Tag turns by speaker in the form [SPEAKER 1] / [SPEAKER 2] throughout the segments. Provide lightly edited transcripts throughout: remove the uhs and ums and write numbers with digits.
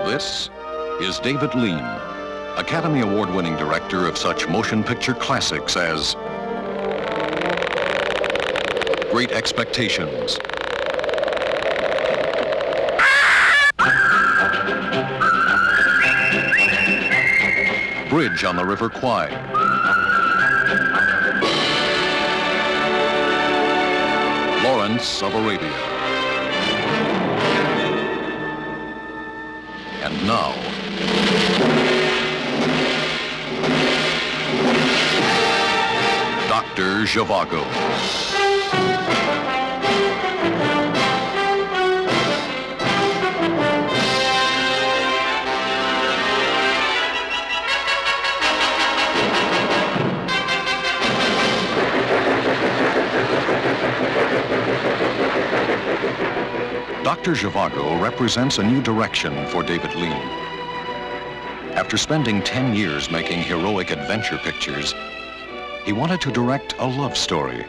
[SPEAKER 1] This is David Lean, Academy Award-winning director of such motion picture classics as Great Expectations, Bridge on the River Kwai, Lawrence of Arabia. And now, Doctor Zhivago. Doctor Zhivago represents a new direction for David Lean. After spending 10 years making heroic adventure pictures, he wanted to direct a love story.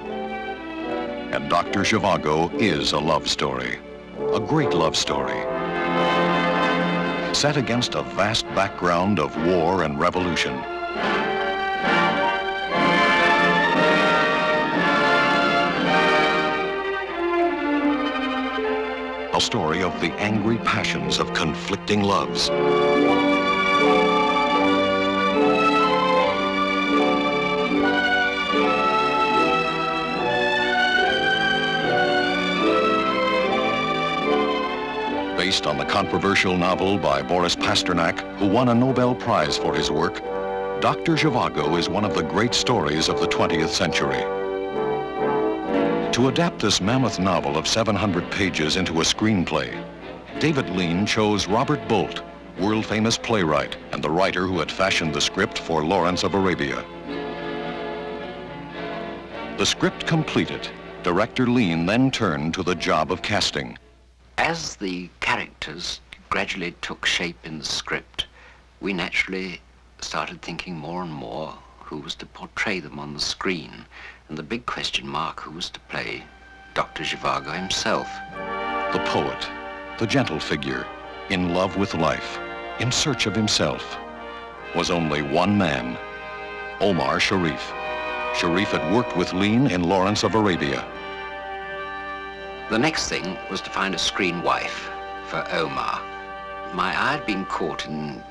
[SPEAKER 1] And Doctor Zhivago is a love story, a great love story, set against a vast background of war and revolution. A story of the angry passions of conflicting loves. Based on the controversial novel by Boris Pasternak, who won a Nobel Prize for his work, Doctor Zhivago is one of the great stories of the 20th century. To adapt this mammoth novel of 700 pages into a screenplay, David Lean chose Robert Bolt, world-famous playwright and the writer who had fashioned the script for Lawrence of Arabia. The script completed, director Lean then turned to the job of casting.
[SPEAKER 2] As the characters gradually took shape in the script, we naturally started thinking more and more who was to portray them on the screen, and the big question mark, who was to play Dr. Zhivago himself.
[SPEAKER 1] The poet, the gentle figure, in love with life, in search of himself, was only one man, Omar Sharif. Sharif had worked with Lean in Lawrence of Arabia.
[SPEAKER 2] The next thing was to find a screen wife for Omar. My eye had been caught in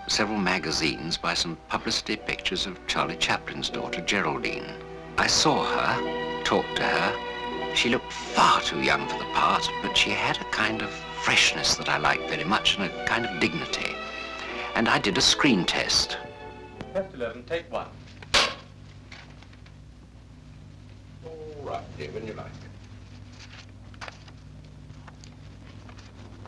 [SPEAKER 2] several magazines by some publicity pictures of Charlie Chaplin's daughter, Geraldine. I saw her, talked to her. She looked far too young for the part, but she had a kind of freshness that I liked very much and a kind of dignity. And I did a screen test.
[SPEAKER 3] Test 11, take 1. All right, dear, when you like.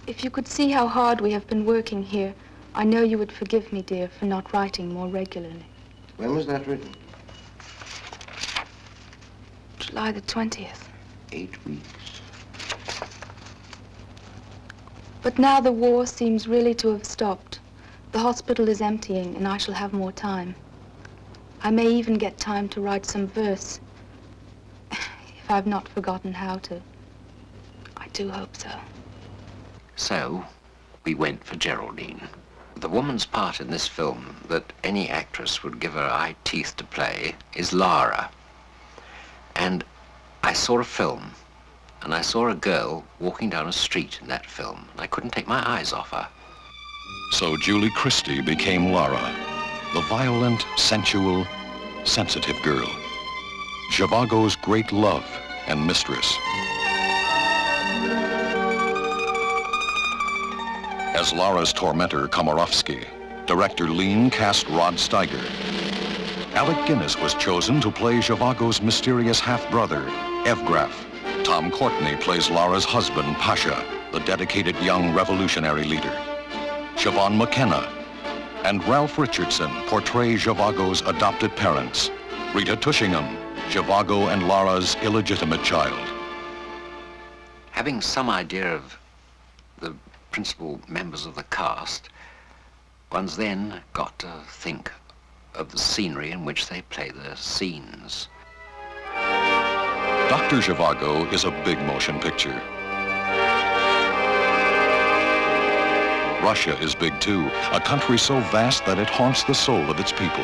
[SPEAKER 4] If you could see how hard we have been working here, I know you would forgive me, dear, for not writing more regularly.
[SPEAKER 5] When was that written?
[SPEAKER 4] July the 20th.
[SPEAKER 5] 8 weeks.
[SPEAKER 4] But now the war seems really to have stopped. The hospital is emptying, and I shall have more time. I may even get time to write some verse, if I've not forgotten how to. I do hope so.
[SPEAKER 2] So, we went for Geraldine. The woman's part in this film that any actress would give her eye teeth to play is Lara. And I saw a film, and I saw a girl walking down a street in that film, and I couldn't take my eyes off her.
[SPEAKER 1] So Julie Christie became Lara, the violent, sensual, sensitive girl, Zhivago's great love and mistress. As Lara's tormentor, Komarovsky, director Lean cast Rod Steiger. Alec Guinness was chosen to play Zhivago's mysterious half-brother, Evgraf. Tom Courtenay plays Lara's husband, Pasha, the dedicated young revolutionary leader. Siobhan McKenna and Ralph Richardson portray Zhivago's adopted parents, Rita Tushingham, Zhivago and Lara's illegitimate child.
[SPEAKER 2] Having some idea of the principal members of the cast, one's then got to think of the scenery in which they play their scenes.
[SPEAKER 1] Doctor Zhivago is a big motion picture. Russia is big too, a country so vast that it haunts the soul of its people.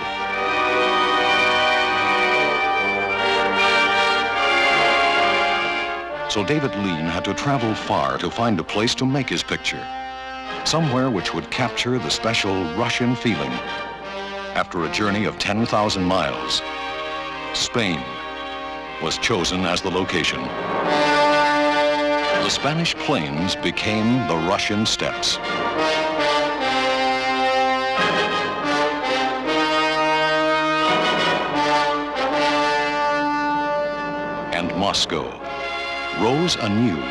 [SPEAKER 1] So David Lean had to travel far to find a place to make his picture, somewhere which would capture the special Russian feeling. After a journey of 10,000 miles, Spain was chosen as the location. The Spanish plains became the Russian steppes. And Moscow rose anew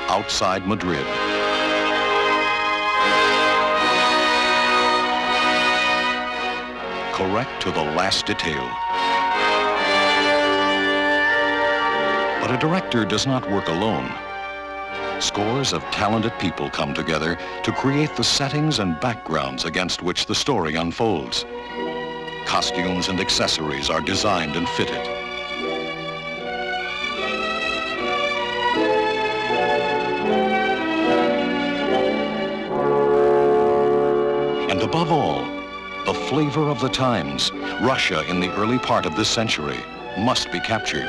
[SPEAKER 1] outside Madrid. Correct to the last detail. But a director does not work alone. Scores of talented people come together to create the settings and backgrounds against which the story unfolds. Costumes and accessories are designed and fitted. And above all, the flavor of the times, Russia in the early part of this century, must be captured.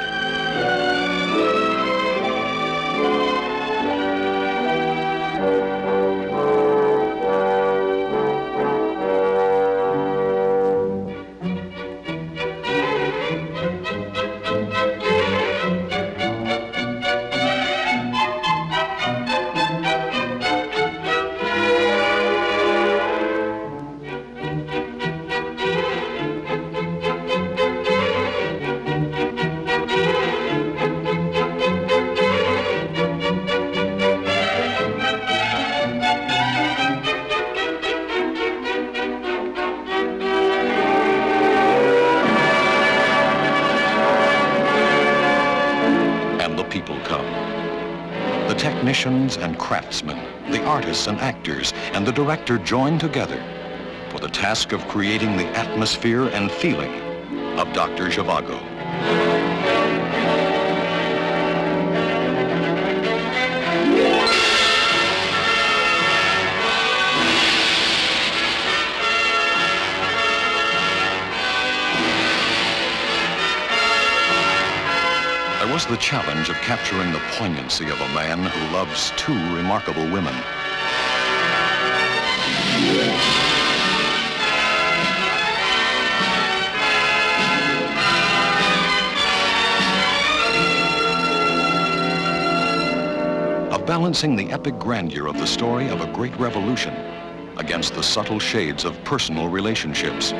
[SPEAKER 1] Technicians and craftsmen, the artists and actors, and the director join together for the task of creating the atmosphere and feeling of Doctor Zhivago. There was the challenge of capturing the poignancy of a man who loves two remarkable women. Of balancing the epic grandeur of the story of a great revolution against the subtle shades of personal relationships.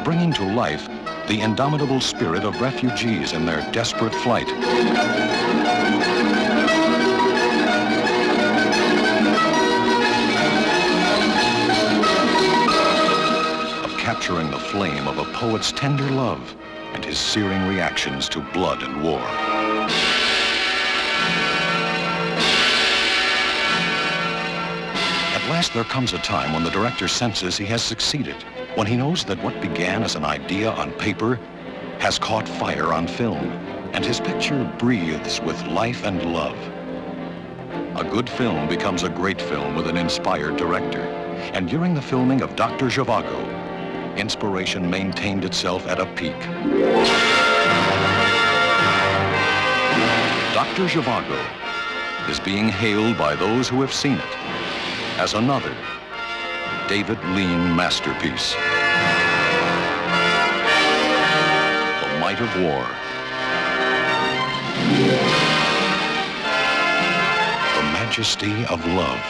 [SPEAKER 1] Bringing to life the indomitable spirit of refugees in their desperate flight. Of capturing the flame of a poet's tender love and his searing reactions to blood and war. At last there comes a time when the director senses he has succeeded, when he knows that what began as an idea on paper has caught fire on film, and his picture breathes with life and love. A good film becomes a great film with an inspired director, and during the filming of Doctor Zhivago, inspiration maintained itself at a peak. Doctor Zhivago is being hailed by those who have seen it as another David Lean masterpiece. The might of war. The majesty of love.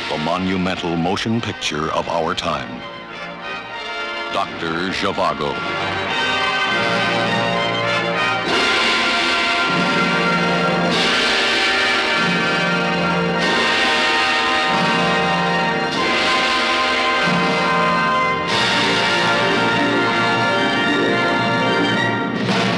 [SPEAKER 1] The monumental motion picture of our time. Doctor Zhivago.